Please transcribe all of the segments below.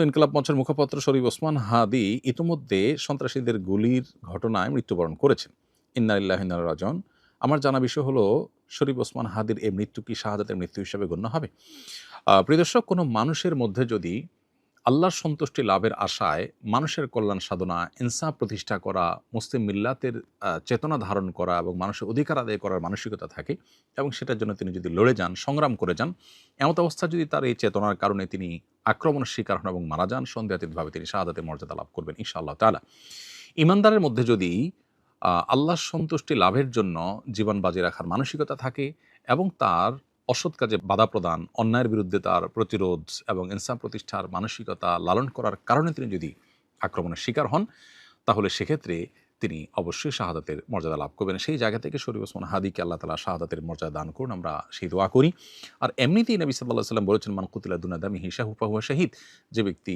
ইনকিলাব মঞ্চের মুখপাত্র শরীফ ওসমান হাদি ইতিমধ্যে সন্ত্রাসীদের গুলির ঘটনায় মৃত্যুবরণ করেছেন। ইন্না লিল্লাহি ওয়া ইন্না ইলাইহি রাজিউন। আমার জানা বিষয় হলো, শরীফ ওসমান হাদির এই মৃত্যু কি শাহাদাতের মৃত্যু হিসেবে গণ্য হবে? প্রিয় দর্শক, কোনো মানুষের মধ্যে যদি আল্লাহর সন্তুষ্টি লাভের আশায় মানুষের কল্যাণ সাধনা, ইনসাফ প্রতিষ্ঠা করা, মুসলিম মিল্লাতের চেতনা ধারণ করা এবং মানুষের অধিকার আদায় করার মানসিকতা থাকে এবং সেটার জন্য তিনি যদি লড়ে যান, সংগ্রাম করে যান, এমত অবস্থা যদি তার এই চেতনার কারণে তিনি আক্রমণের শিকার হন এবং মারা যান, সন্দেহাতীতভাবে তিনি শাহাদাতের মর্যাদা লাভ করবেন ইনশাআল্লাহ তাআলা। ঈমানদারের মধ্যে যদি আল্লাহর সন্তুষ্টি লাভের জন্য জীবন বাজি রাখার মানসিকতা থাকে এবং তার অসৎ কাজে বাধা প্রদান, অন্যায়ের বিরুদ্ধে তার প্রতিরোধ এবং ইনসাফ প্রতিষ্ঠার মানসিকতা লালন করার কারণে তিনি যদি আক্রমণের শিকার হন, তাহলে সেক্ষেত্রে তিনি অবশ্যই শাহাদাতের মর্যাদা লাভ করবেন। সেই জায়গা থেকে শরীফ ওসমান হাদিকে আল্লাহ তাআলা শাহাদাতের মর্যাদা দান করুন, আমরা সেই দোয়া করি। আর এমনিতেই নবী সাল্লাল্লাহু আলাইহি ওয়াসাল্লাম বলেছেন, মান কুতিলা দুনা দামিহি ফাহুয়া শাহীদ। যে ব্যক্তি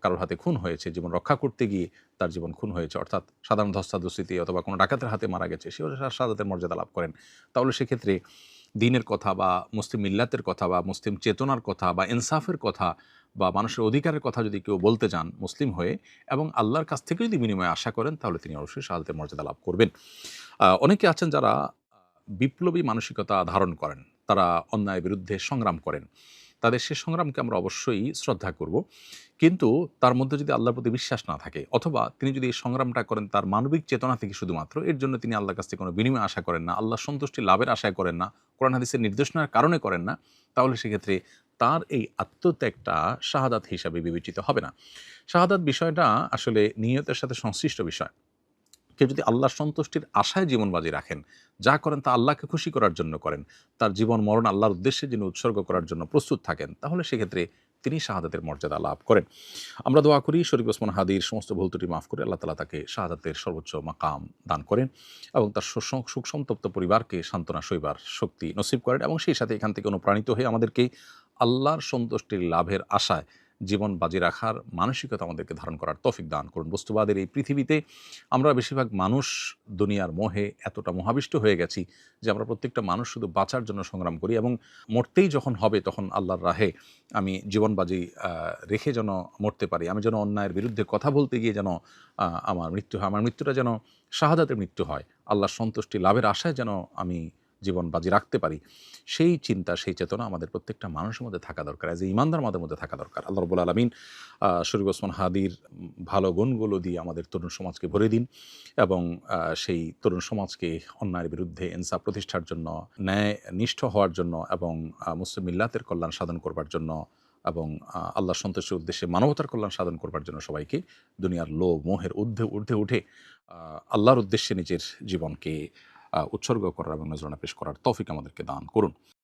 কারোর হাতে খুন হয়েছে, জীবন রক্ষা করতে গিয়ে তার জীবন খুন হয়েছে, অর্থাৎ সাধারণ ধস্তাধস্তিতে অথবা কোনো ডাকাতের হাতে মারা গেছে, সেও শাহাদাতের মর্যাদা লাভ করেন। তাহলে সেক্ষেত্রে দ্বীনের কথা বা মুসলিম মিল্লাতের কথা বা মুসলিম চেতনার কথা বা ইনসাফের কথা বা মানুষের অধিকারের কথা যদি কেউ বলতে যান মুসলিম হয়ে এবং আল্লাহর কাছ থেকে যদি বিনিময়ে আশা করেন, তাহলে তিনি অবশ্যই শাহাদাতের মর্যাদা লাভ করবেন। অনেকে আছেন যারা বিপ্লবী মানসিকতা ধারণ করেন, তারা অন্যায়ের বিরুদ্ধে সংগ্রাম করেন। তাদের সে সংগ্রামকে আমরা অবশ্যই শ্রদ্ধা করব। কিন্তু তার মধ্যে যদি আল্লাহর প্রতি বিশ্বাস না থাকে, অথবা তিনি যদি এই সংগ্রামটা করেন তার মানবিক চেতনা থেকে শুধুমাত্র, এর জন্য তিনি আল্লাহর কাছ থেকে কোনো বিনিময় আশা করেন না, আল্লাহর সন্তুষ্টি লাভের আশায় করেন না, কোরআন হাদিসের নির্দেশনার কারণে করেন না, তাহলে সেক্ষেত্রে তার এই আত্মত্যাগটা শাহাদাত হিসাবে বিবেচিত হবে না। শাহাদাত বিষয়টা আসলে নিয়তের সাথে সংশ্লিষ্ট বিষয়। কেউ যদি আল্লাহর সন্তুষ্টির আশায় জীবন বাজি রাখেন, যা করেন তা আল্লাহকে খুশি করার জন্য করেন, তার জীবন মরণ আল্লাহর উদ্দেশ্যে যিনি উৎসর্গ করার জন্য প্রস্তুত থাকেন, তাহলে সেক্ষেত্রে তিনি শাহাদাতের মর্যাদা লাভ করেন। আমরা দোয়া করি শরীফ ওসমান হাদির সমস্ত ভুল ত্রুটি মাফ করে আল্লাহ তাআলা তাকে শাহাদাতের সর্বোচ্চ মাকাম দান করেন এবং তার সুখ সন্তপ্ত পরিবারকে সান্ত্বনা সইবার শক্তি নসিব করেন এবং সেই সাথে এখান থেকে অনুপ্রাণিত হয়ে আমাদেরকে আল্লাহর সন্তুষ্টির লাভের আশায় জীবন বাজি রাখার মানসিকতা আমাদেরকে ধারণ করার তৌফিক দান করুন। বস্তুবাদের এই পৃথিবীতে আমরা বেশিরভাগ মানুষ দুনিয়ার মোহে এতটা মোহাবিষ্ট হয়ে গেছি যে আমরা প্রত্যেকটা মানুষ শুধু বাঁচার জন্য সংগ্রাম করি এবং মরতেই যখন হবে তখন আল্লাহর রাহে আমি জীবন বাজি রেখে যেন মরতে পারি, আমি যেন অন্যায়ের বিরুদ্ধে কথা বলতে গিয়ে যেন আমার মৃত্যু হয়, আমার মৃত্যুটা যেন শাহাদাতের মৃত্যু হয়, আল্লাহর সন্তুষ্টি লাভের আশায় যেন আমি জীবন বাজি রাখতে পারি, সেই চিন্তা, সেই চেতনা আমাদের প্রত্যেকটা মানুষের মধ্যে থাকা দরকার, এজ এ ঈমানদার আমাদের মধ্যে থাকা দরকার। আল্লাহ রাব্বুল আলামিন শরীফ ওসমান হাদির ভালো গুণগুলো দিয়ে আমাদের তরুণ সমাজকে ভরে দিন এবং সেই তরুণ সমাজকে অন্যায়ের বিরুদ্ধে ইনসাফ প্রতিষ্ঠার জন্য, ন্যায় নিষ্ঠ হওয়ার জন্য এবং মুসলিম মিল্লাতের কল্যাণ সাধন করবার জন্য এবং আল্লাহর সন্তুষ্টির উদ্দেশ্যে মানবতার কল্যাণ সাধন করবার জন্য সবাইকে দুনিয়ার লোভ মোহের ঊর্ধ্বে উঠে আল্লাহর উদ্দেশ্যে নিজের জীবনকে উৎসর্গ করার এবং নজরানা পেশ করার তৌফিক আমাদেরকে দান করুন।